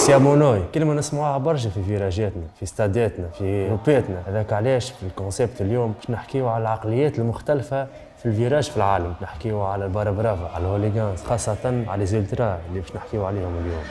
siamo noi كلمة نسمعوها برشا في فيراجاتنا، في استاداتنا، في روباتنا. هذاك علاش في الكونسيبت اليوم باش نحكيو على العقليات المختلفة في الفيراج في العالم، نحكيو على البارابرافا، على الهوليغانز، خاصة على لي زولترا اللي باش نحكيو عليهم اليوم.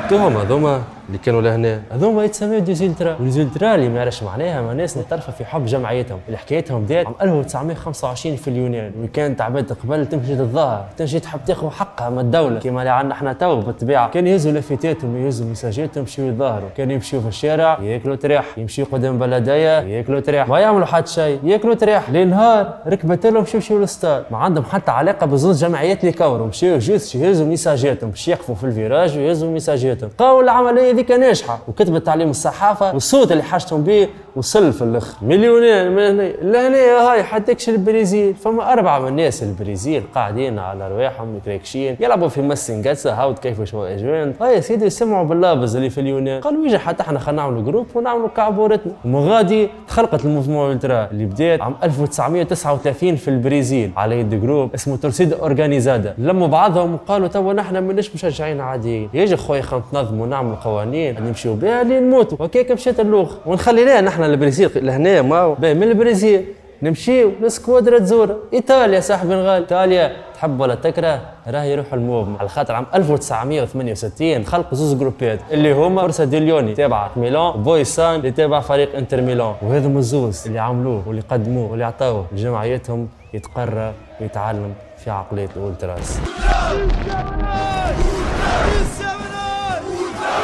توهم هذوما اللي كانوا لهنا، هذوما يتسموا دي زولترا، والزولترا اللي ما يعرفش معناها ما ناس متطرفه في حب جمعيتهم، اللي حكايتهم بدات عام 1925 في اليونان، وكانت عباد قبل تمشي للظاهر، تمشي تحب تاخذ حقها من الدوله كيما اللي عندنا احنا تو بالطبيعه، كانوا يهزوا لافتاتهم ويهزوا مساجاتهم يمشيو يظاهروا، كانوا يمشيو في الشارع ياكلوا تريح، يمشيو قدام بلديه ياكلوا تريح، ما يعملوا حتى شيء ياكلوا تريح، ليل نهار ركبت لهم يمشيو للستاد، ما عندهم حتى علاقه بزوز جمعيات اللي كوروا، مشيو جوست يهزوا مساجاتهم باش يقفوا في الفيراج ويهزوا مساجاتهم، قاول العمليه ذيك ناجحه وكتبت عليهم الصحافه، والصوت اللي حاجتهم به وصل في الاخر مليونين من هنا لهنا. هاي حتىكش البرازيل، فما 4 من الناس البرازيل قاعدين على رواحهم متراكشين يلعبوا في مسنجاتسا، هاود كيف شو اجوان. هاي يا سيدي سمعوا باللابز اللي في اليونان، قالوا يجي حتى احنا خلينا نعملوا جروب ونعملوا كعبورتنا، ومغادي تخلقت الموفمون الترا اللي بدات عام 1939 في البرازيل على يد جروب اسمه تورسيد اورغانيزادا، لموا بعضهم وقالوا توا نحن ماناش مشجعين عاديين، يجي خويا خلينا ننظموا ونعملوا قوانين نمشيو بها لين نموتوا، وكيك مشات اللوغ ونخليناها نحن البرازيل لهنا ما من البرازيل نمشيو لسكوادرا تزور ايطاليا. صاحبي الغالي ايطاليا تحب ولا تكره راه يروحوا الموفمون، على خاطر عام 1968 خلقوا زوز جروبات اللي هما فرصة ديليوني تابعة ميلان وبويسان اللي تابع فريق انتر ميلان، وهذم الزوز اللي عملوه واللي قدموه واللي عطاوه لجمعيتهم يتقرى ويتعلم في عقلية الأولتراس.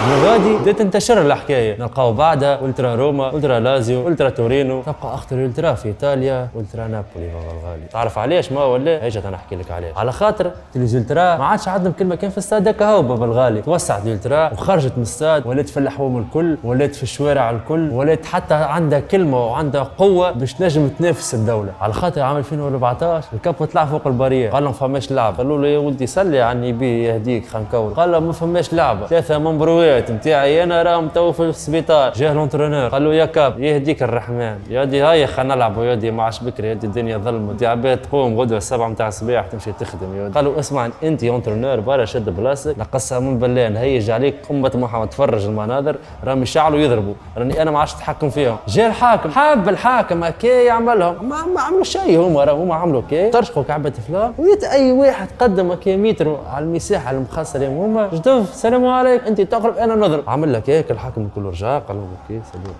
وغادي بدات تنتشر الحكايه، نلقاو بعدها أولترا روما، أولترا لازيو، أولترا تورينو، تبقى اخطر أولترا في ايطاليا أولترا نابولي. بابا الغالي تعرف علاش ما ولا هيجي نحكي لك علاش، على خاطر الأولترا ما عادش عندهم كلمه كان في الاستاد هكا هو. بابا الغالي توسعت الأولترا وخرجت من الاستاد، ولات في الحوم الكل، ولات في الشوارع الكل، ولات حتى عندها كلمه وعندها قوه باش تنجم تنافس الدوله. على خاطر عام 2014 الكاب طلع فوق البارير، قال لهم فماش لعبه، قالوا له يا ولدي صلي عني بيه يهديك خلينا نكور، قال لهم ما فماش لعبه، 3 مبروات نتاعي انا راهم تو في السبيطار. جاه لونترونور قال له يا كاب يهديك الرحمن يا دي هاي خلينا نلعبوا يا دي ما عادش بكري، يا دي الدنيا ظلمت، يا عباد تقوم غدوه 7 نتاع الصباح تمشي تخدم يا دي. قالوا اسمع انت لونترونور برا شد بلاصتك، لقسم بالله نهيج عليك قمه محمد تفرج المناظر راهم يشعلوا يضربوا، راني انا ما عادش نتحكم فيهم. جا الحاكم حاب الحاكم هكا يعملهم، ما عملوا شيء، هما عملوا كي ترشقوا كعبه فلان، ويت اي واحد قدم هكا متر على المساحه المخصصه هما جدف السلام عليكم انت تقرب انا نضرب، عمل لك هيك الحاكم كله رجع قال لهم اوكي سلام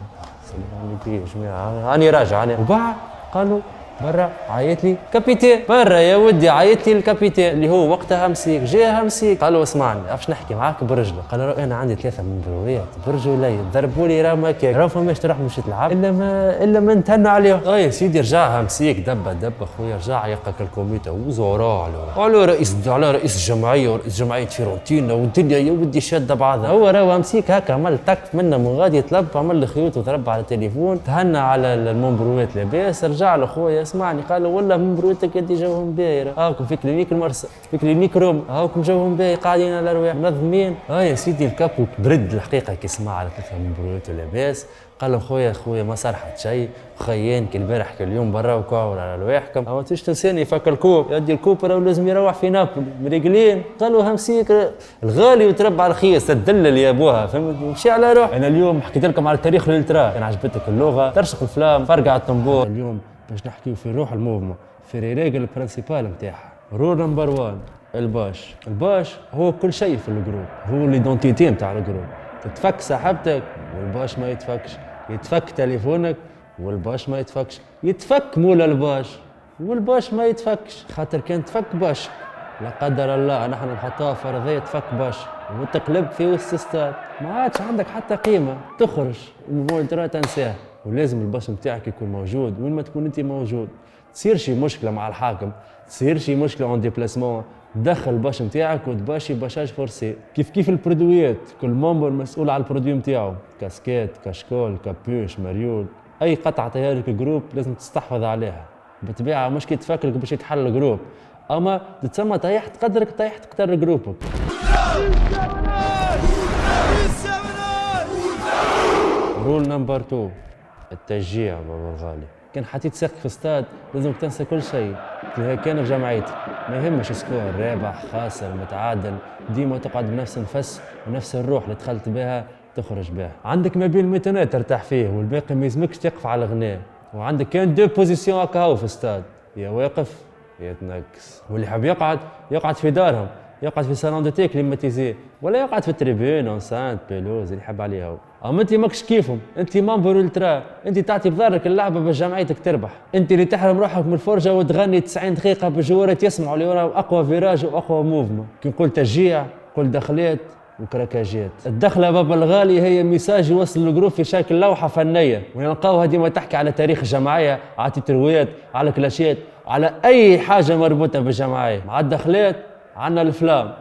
عليكم يا جماعه راني راجع انا، وبعد قالوا برا عيط لي كابيتان، برا يا ودي عيط لي الكابيتان اللي هو وقتها مسيك، جاها مسيك قالوا اسمعني عرفش نحكي معاك برجلك، قال له انا عندي 3 مبرويات برجولي ضربوا لي راه ما كاك راه فماش تروح مش تلعب الا ما نتهنوا عليهم. يا سيدي رجعها مسيك دب خويا رجع يقك الكوميتا وزورا على رئيس الجمعيه ورئيس جمعيه فيرونتينا والدنيا يا ودي شاده بعضها، هو راه مسيك هكا عمل تك منه من غادي يطلب عمل لي خيوط وضرب على التليفون تهنى على المبرويات لاباس، رجع له خويا اسمعني قالوا والله من بروتك يدي جوهم باهي، هاكم في كلينيك المرسى في كلينيك روم هاكم جوهم باهي قاعدين على الارواح منظمين. يا سيدي الكابو برد الحقيقه كي سمع على 3 من بروت لاباس، قال له خويا ما صرحت شيء، خيان كي البارح كل يوم برا وكاور على رواحكم، ما تيش تنساني فك الكوب يدي الكوب راه لازم يروح في نابولي مريقلين، قالوا همسيك الغالي وتربع الخيس تدلل يا ابوها فهمت مشي على روح. انا اليوم حكيت لكم على تاريخ الالترا، كان عجبتك اللغه ترشق الفلام فرقع الطنبور. اليوم باش نحكيو في روح الموفمون في الريغل البرانسيبال نتاعها. رول نمبر 1 الباش هو كل شيء في الجروب، هو ليدونتيتي نتاع الجروب، تتفك صاحبتك والباش ما يتفكش، يتفك تليفونك والباش ما يتفكش، يتفك مولا الباش والباش ما يتفكش، خاطر كان تفك باش لا قدر الله نحن نحطوها فرضيه تفك باش وتقلب في وسط ستاد ما عادش عندك حتى قيمه، تخرج الموفمون تنساه، ولازم الباش نتاعك يكون موجود وين ما تكون انت موجود. تصير شي مشكله مع الحاكم، تصير شي مشكله اون ديبلاسمون، دخل الباش نتاعك وتباشي باشاج فورسي. كيف البرودويات كل ممبر مسؤول على البرودوي نتاعو، كاسكيت كاشكول كابوش مريول، اي قطعه طيارك الجروب لازم تستحفظ عليها. بالطبيعه مش كي تفكرك باش يتحل الجروب، اما تتسمى طيحت قدرك طيحت قدر جروبك. رول نمبر 2 التشجيع بابا الغالي. كان حطيت ساق في استاد لازم تنسى كل شيء، كان في جمعيتك ما يهمش سكور رابح خاسر متعادل، ديما تقعد بنفس النفس ونفس الروح اللي دخلت بها تخرج بها. عندك ما بين الميتونات ترتاح فيه والباقي ما يلزمكش تقف على الغناء، وعندك كان دو بوزيسيون هكا هو في استاد، يا واقف يا تنكس، واللي حاب يقعد في دارهم، يقعد في صالون دو تي كليماتيزي، ولا يقعد في التريبيون اونسانت بيلوز اللي يحب عليها هو. اما انت ماكش كيفهم، انت مامبر الترا، انت تعطي بظهرك اللعبه باش جمعيتك تربح، انت اللي تحرم روحك من الفرجه وتغني 90 دقيقه بالجوارات يسمعوا اللي وراهم اقوى فيراج واقوى موفمون. كي نقول تشجيع قول دخلات وكراكاجات. الدخله بابا الغالي هي ميساج يوصل للجروب في شكل لوحه فنيه، ونلقاوها ديما تحكي على تاريخ الجمعيه، على تترويات، على كلاشات، على اي حاجه مربوطه بالجمعيه. مع الدخلات عندنا الفلام،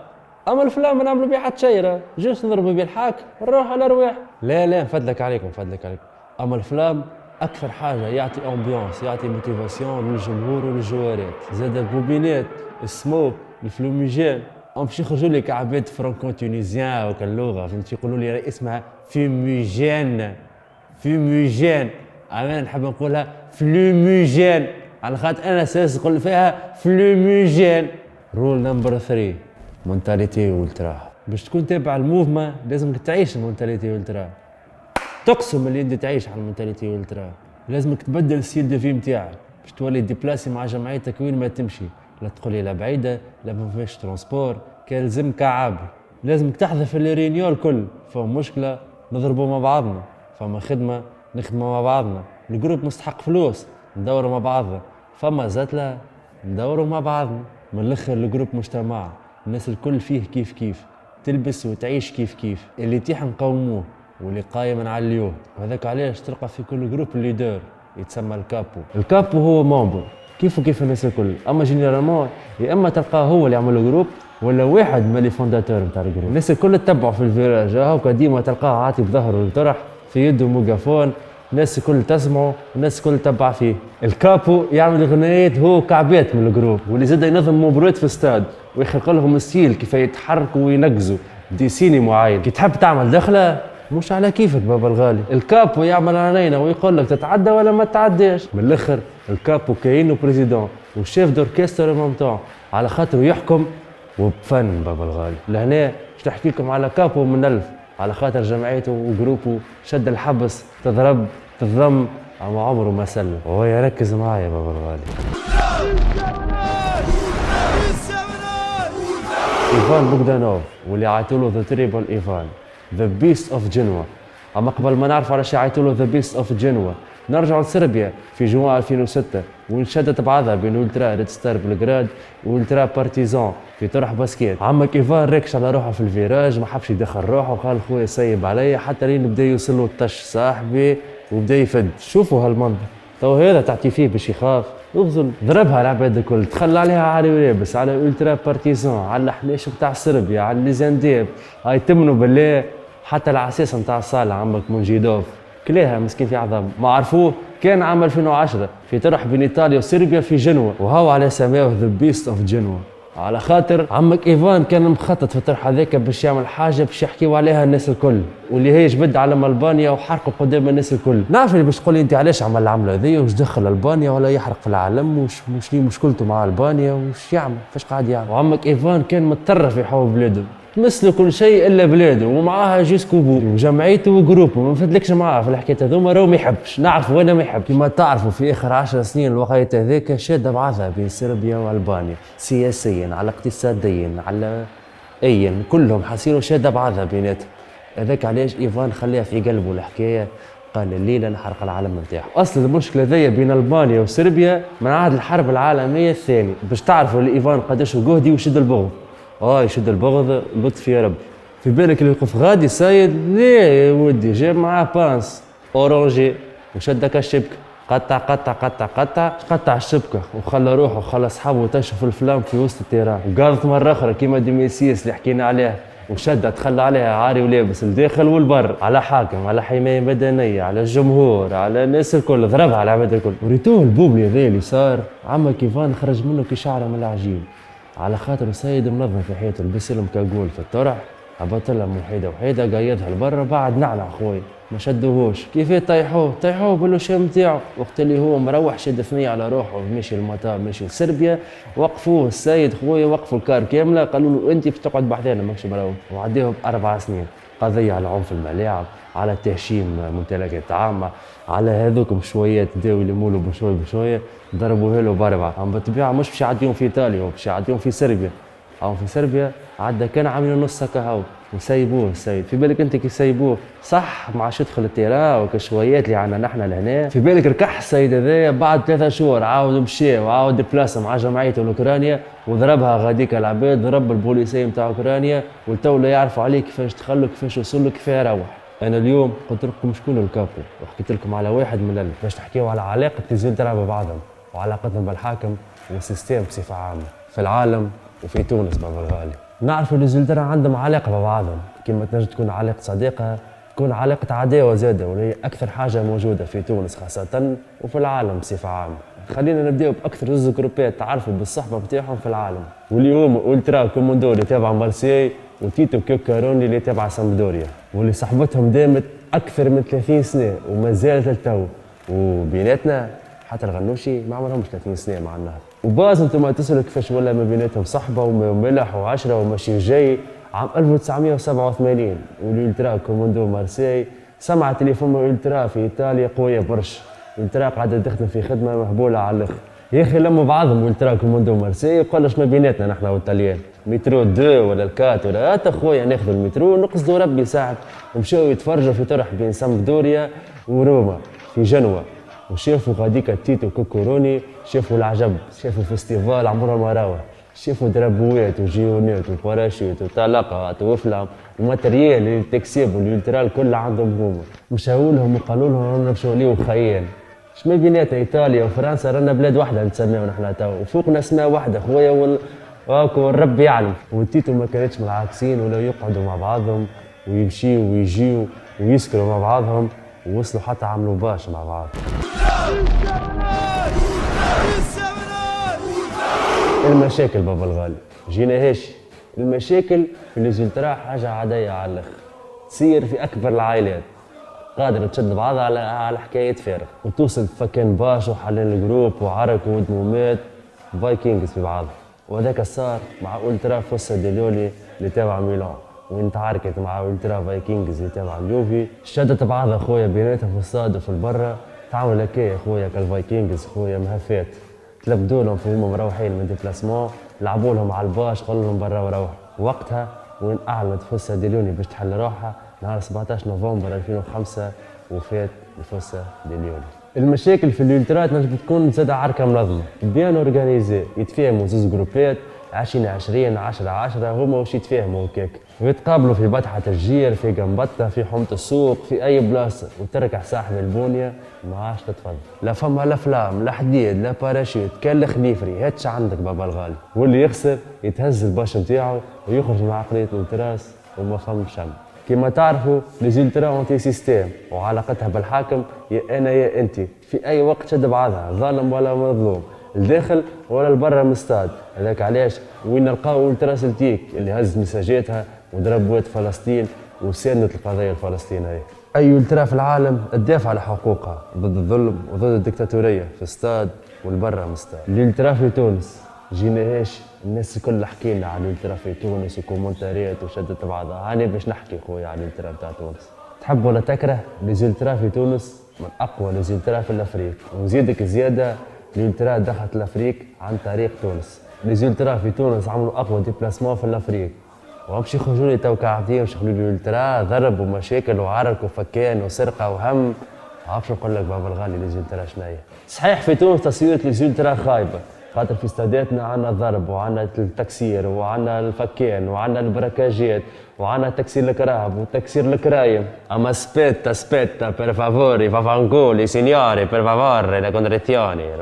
اما الفلام ما نعملوا بيه حتى شيء، جوست نضربوا بيه الحاك ونروح على رواح. لا نفدلك عليكم. اما الفلام اكثر حاجه يعطي امبيونس، يعطي موتيفاسيون للجمهور وللجوارات. زاد البوبينات، السموك، الفلوميجين، باش يخرجوا لي كعباد فرانكو تونيزيان وكاللغه فهمتي، يقولوا لي اسمها فيميجين. انا نحب نقولها فلوميجين على خاطر انا اساس نقول فيها فلوميجين. رول نمبر 3 مونتاليتي اولترا. باش تكون تابع الموفمون لازمك تعيش المونتاليتي اولترا، تقسم اللي انت تعيش على المونتاليتي اولترا. لازمك تبدل السيل دو في نتاعك باش تولي ديبلاسي مع جمعيتك وين ما تمشي، لا تقولي لا بعيده لا ما فيش ترونسبور، كان لازمك عابر. لازمك تحذف الرينيو الكل، فما مشكله نضربوا مع بعضنا، فما خدمه نخدموا مع بعضنا، الجروب مستحق فلوس ندوروا مع بعضنا، فما زاتله ندوروا مع بعضنا. من الاخر الجروب مجتمع، الناس الكل فيه كيف تلبس وتعيش كيف، اللي يتيح نقوموه واللي قايم نعليوه. وهذاك علاش تلقى في كل جروب ليدر يتسمى الكابو هو مامبر كيف الناس الكل. اما جينيرالمون يا اما تلقاه هو اللي يعمل جروب ولا واحد من لي فونداتور نتاع الجروب. الناس الكل تتبعوا في الفيراج، هاكا ديما تلقاه عاطي بظهره للطرح، في يده ميجافون، الناس الكل تسمعه والناس الكل تتبع فيه. الكابو يعمل غنايات هو كعبات من الجروب، واللي زاد ينظم مباريات في استاد ويخلق لهم ستيل كيف يتحركوا وينقزوا ديسيني معين. كي تحب تعمل دخله مش على كيفك بابا الغالي، الكابو يعمل علينا ويقول لك تتعدى ولا ما تعداش. من الاخر الكابو كاينو بريزيدون وشيف دوركستر ممتاع على خاطر يحكم وبفن بابا الغالي. لهنا باش نحكي لكم على كابو من الف، على خاطر جمعيته وجروبه شد الحبس تضرب تضم اما عمره ما سلم. وهو يركز معايا بابا الغالي. ايفان بوغدانوف واللي عيطولو ذا تريبل ايفان، ذا بيست اوف جنوا. اما قبل ما نعرف علاش عيطولو ذا بيست اوف جنوا نرجعوا لصربيا في جوان 2006 وانشدت بعضها بين اولترا ريد ستار بلغراد والترا بارتيزان في طرح باسكيت. عمك ايفان ركش على روحه في الفيراج، ما حبش يدخل روحه وقال خويا سيب عليا حتى لين بدا يوصل له الطش صاحبي وبدا يفد. شوفوا هالمنظر تو هذا تعطي فيه باش يخاف اغزل، ضربها العباد الكل، تخلى عليها عالي ولابس على اولترا بارتيزان، على الحناش بتاع صربيا، على ليزانديب، هاي تمنوا بالله حتى العساس نتاع الصالة عمك منجيدوف كليها مسكين في عظام ما عرفوه. كان عام 2010 في طرح بين ايطاليا وصربيا في جنوة، وهو على سماه ذا بيست اوف جنوة على خاطر عمك ايفان كان مخطط في الطرح هذاك باش يعمل حاجه باش يحكيوا عليها الناس الكل، واللي هي جبد علم البانيا وحرقوا قدام الناس الكل. نعرف اللي باش تقولي انت علاش عمل العمله هذه وش دخل البانيا ولا يحرق في العالم، وش ليه مشكلته مع البانيا وش يعمل فاش قاعد يعمل. وعمك ايفان كان متطرف يحب بلاده، مثل كل شيء الا بلاده ومعاها جيسكو بو وجمعيته وجروبه. ما نفدلكش معاه في الحكايه هذوما، راهو ما يحبش، نعرف وانا ما يحب. كما تعرفوا في اخر 10 سنين الوقيت هذاك شاده بعضها بين صربيا والبانيا، سياسيا على اقتصاديا على ايا كلهم حاسينوا شاده بعضها بيناتهم. هذاك علاش ايفان خليها في قلبه الحكايه، قال الليله نحرق العالم نتاعو. اصل المشكله ذي بين البانيا وصربيا من عهد الحرب العالميه الثانيه، باش تعرفوا ايفان قداش قهدي وشد البغض. يشد البغض لطف يا رب. في بالك اللي يوقف غادي سايد ليه يا ودي، جاب معاه بانس اورانجي وشدك الشبكه، قطع الشبكه وخلى روحه وخلى اصحابه يطيشوا في الفلام في وسط التيران. وقالت مره اخرى كيما ديميسيس اللي حكينا عليه، وشدها تخلى عليها عاري ولابس الداخل والبر، على حاكم، على حمايه مدنيه، على الجمهور، على الناس الكل، ضربها على العباد الكل. وريتوه البوبلي هذا اللي صار عمك ايفان خرج منه كي شعره من العجين، على خاطر سيد منظم في حياته، لبس لهم كاقول في الطرح هبط لها من وحيدة قايدها لبرا بعد نعنع خويا ما شدوهوش. كيف طيحوه بالوشام نتاعو، وقت اللي هو مروح شد ثنية على روحه مشي المطار مشي لصربيا. وقفوه السيد خويا، وقفوا الكار كاملة قالوا له انت باش تقعد بحذانا ماكش مروح. وعديهم ب4 سنين قضية على عنف الملاعب، على تهشيم ممتلكات عامة، على هذوكم شويات داو يلمولو بشوية ضربوه له ب4. أما بالطبيعة مش باش يعديهم في ايطاليا، باش يعديهم في صربيا. أو في صربيا عدى كان عامل نص هكا هاو وسيبوه السيد. في بالك انت كي سيبوه صح ما عادش يدخل التيران وكشويات اللي عندنا نحن لهنا. في بالك ركح السيد هذايا بعد 3 شهور عاود مشى وعاود بلاصه مع جمعيته الاوكرانيا وضربها غاديك العباد، ضرب البوليسيه نتاع اوكرانيا والتو لا يعرفوا عليه كيفاش دخلوا كيفاش وصلوا كيفاه روح. انا اليوم قلت لكم شكون الكابو وحكيت لكم على واحد من الألف باش نحكيو على علاقه نيوزيلندا ببعضهم وعلاقتهم بالحاكم والسيستم بصفه عامه في العالم وفي تونس بابا الغالي. نعرفوا نيوزيلندا عندهم علاقه ببعضهم، كما تنجم تكون علاقه صديقه تكون علاقه عداوه زاده، وهي اكثر حاجه موجوده في تونس خاصه وفي العالم بصفه عامه. خلينا نبداو باكثر زوز جروبات تعرفوا بالصحبه نتاعهم في العالم، واللي هما اولترا كوموندو اللي تابع مارسيي وتيتو كوكاروني اللي تابع سامدوريا، واللي صحبتهم دامت اكثر من 30 سنه وما زالت للتو. وبيناتنا حتى الغنوشي ما عمرهمش 30 سنه مع النهر. وباز انتم تسالوا كيفاش ولا ما بيناتهم صحبه وملح و10 وماشي جاي. عام 1987 والالترا كوموندو مارسيي سمع تليفون الالترا في ايطاليا قويه برشا. الالترا قاعده تخدم في خدمه مهبوله على الاخر. يا اخي لموا بعضهم الالترا كوموندو مارسيي وقالش ما بيناتنا نحن والطليان مترو 2 ولا الكات ولا هات اخويا ناخذوا المترو ونقصدوا ربي يساعد. ومشاو يتفرجوا في طرح بين سامدوريا وروما في جنوة، وشافوا غاديكا تيتو كوكوروني، شافوا العجب، شافوا فيستيفال عمرها ما راوه، شافوا دربوات وجيونات وباراشوت وطلقات وافلام وماتريال اللي التكسيب والالترا الكل عندهم هما. مشاو لهم وقالوا لهم رانا نمشيو ليو خيال. شما بيناتها ايطاليا وفرنسا رانا بلاد واحده نتسميو نحنا تو وفوقنا اسماء واحده خويا واكو الرب يعلم. والتيتو ما كانتش متعاكسين ولا يقعدوا مع بعضهم ويمشيوا ويجيوا ويسكروا مع بعضهم ووصلوا حتى عملوا باش مع بعض. المشاكل بابا الغالي جينا هاشي. المشاكل في نيوزيلندا حاجه عاديه على الاخر، تصير في اكبر العائلات قادرة تشد بعضها على حكاية فارغ وتوصل فكان باش وحلال الجروب وعرك ودمومات فايكنجز في بعضها. وهذاك صار مع أولترا فوسا ديليولي اللي تابع ميلان، وين تعاركت مع أولترا فايكنجز اللي تابع اليوفي. شدت بعضها خويا بيناتها في الصاد وفي البرا. تعاون هكايا خويا كالفايكنجز خويا مهفات تلبدوا لهم في هما مروحين من ديبلاسمون، لعبوا لهم على الباش قالوا لهم برا وروح. وقتها وين أعلنت فوسا ديليولي باش تحل روحها نهار 17 نوفمبر 2005 وفات الفوسا ديليولي. المشاكل في الالترا تنجم تكون زاد عركه منظمه بيان اورغانيزي، يتفاهموا زوز جروبات 20 10 هما واش يتفاهموا هكاك ويتقابلوا في بطحه الجير في جنبطه في حومه السوق في اي بلاصه، وتركع صاحب البونيه ما عادش تتفضل. لا فما لا فلام لا حديد لا باراشوت كان الخنيفري هاتش عندك بابا الغالي. واللي يخسر يتهز الباش نتاعو ويخرج مع عقليه الالتراس وما فمش شم. كما تعرفوا نيوزيلندا انتي سيستيم وعلاقتها بالحاكم يا انا يا انت، في اي وقت شد بعضها ظالم ولا مظلوم، الداخل ولا البرا من الاستاد. هذاك علاش وين نلقاو الترا سلتيك اللي هز مساجاتها وضرب واد فلسطين وساندت القضيه الفلسطينيه. اي الترا في العالم تدافع على حقوقها ضد الظلم وضد الدكتاتوريه في الاستاد والبرا من الاستاد. الالترا في تونس جينا هاش الناس الكل حكينا عن الالترا في تونس وكومنتاريات وشدت بعضها. هاني باش نحكي خويا عن الالترا بتاع تونس. تحب ولا تكره الالترا في تونس من اقوى الالترا في الافريق، ونزيدك زياده الالترا دخلت الافريق عن طريق تونس. الالترا في تونس عملوا اقوى ديبلاسمون في الافريق ومش يخرجوا لي تو قاعدين وشغلوا لي الالترا ضرب ومشاكل وعرك وفكان وسرقه وهم. عارف نقول لك بابا الغالي الالترا شناهي؟ صحيح في تونس تصويره الالترا خايبه خاطر في استاداتنا عندنا الضرب وعندنا التكسير وعندنا الفكان وعندنا البركاجات وعندنا تكسير الكراهب وتكسير الكرايم. اما سبيتا بير فافوري فافانكولي سينيوري بير فافوري لا كونتريتيوني.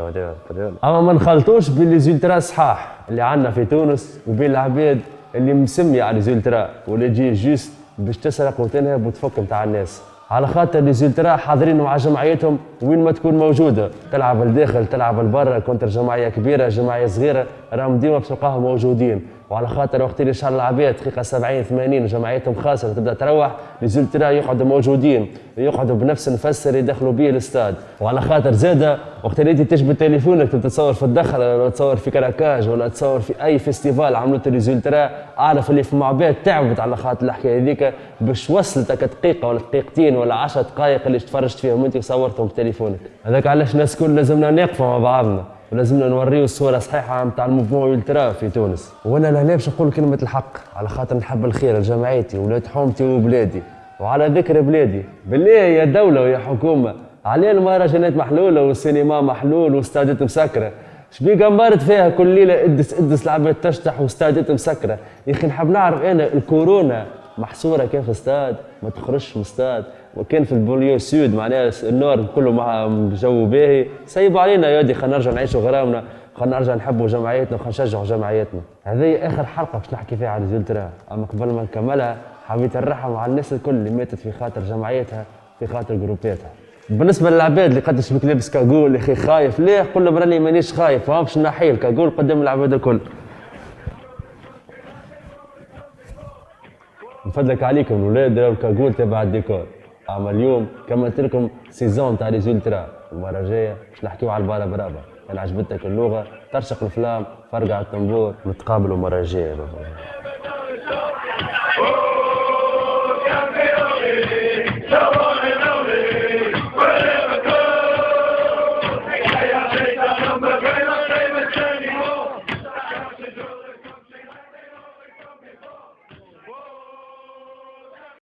اما ما نخلطوش بالليزولترا صحاح اللي عندنا في تونس وبين العباد اللي مسميه على ليزولترا واللي تجي جوست باش تسرق وتنهب وتفك نتاع الناس. على خاطر ليزولترا حاضرين مع جمعيتهم وين ما تكون موجوده، تلعب الداخل تلعب البرا كونتر جمعيه كبيره جمعيه صغيره راهم ديما باش تلقاهم موجودين. وعلى خاطر وقت اللي شعر العباد دقيقه 70 80 وجمعيتهم خاسره تبدا تروح ريزولترا يقعدوا موجودين يقعدوا بنفس نفسر يدخلوا به الاستاد. وعلى خاطر زاده وقت اللي انت تجبد تليفونك تتصور في الدخل ولا تصور في كراكاج ولا تصور في اي فيستيفال عملته ريزولترا، اعرف اللي في عباد تعبت على خاطر الحكايه هذيك باش وصلتك دقيقه ولا دقيقتين ولا 10 دقائق اللي تفرجت فيهم انت وصورتهم بتليفونك. هذاك علاش الناس كل لازمنا نقفوا مع بعضنا ولازمنا نوريو الصوره الصحيحه نتاع الموفمون الترا في تونس. وانا لهنا باش نقول كلمه الحق على خاطر نحب الخير لجمعيتي ولاد حومتي وبلادي. وعلى ذكر بلادي بالله يا دوله ويا حكومه عليه المهرجانات محلوله والسينما محلول واستادات مسكره، شبيك قمرت فيها كل ليله ادس العباد تشطح واستادات مسكره. يا اخي نحب نعرف انا الكورونا محصوره كان في استاد ما تخرجش من استاد وكان في البوليو سود معناها النور كله مع جو باهي سيبوا علينا يا ودي خلينا نرجع نعيشوا غرامنا خلينا نرجع نحبوا جمعيتنا وخلينا نشجعوا جمعيتنا. هذه اخر حلقه باش نحكي فيها على ريزولترا، اما قبل ما نكملها حبيت نرحم على الناس الكل اللي ماتت في خاطر جمعيتها في خاطر جروباتها. بالنسبه للعباد اللي قدش بك لابس كاغول يا اخي خايف ليه؟ قول لهم راني مانيش خايف باش نحي الكاغول قدام العباد الكل. نفضلك عليكم الولاد راهو الكاغول تبع الديكور. اما اليوم كملت لكم سيزون تاع ريزولترا، المره الجايه باش نحكيو على البارا برابا. كان عجبتك اللغه ترشق الفلام فرقع الطنبور، نتقابلوا المره الجايه.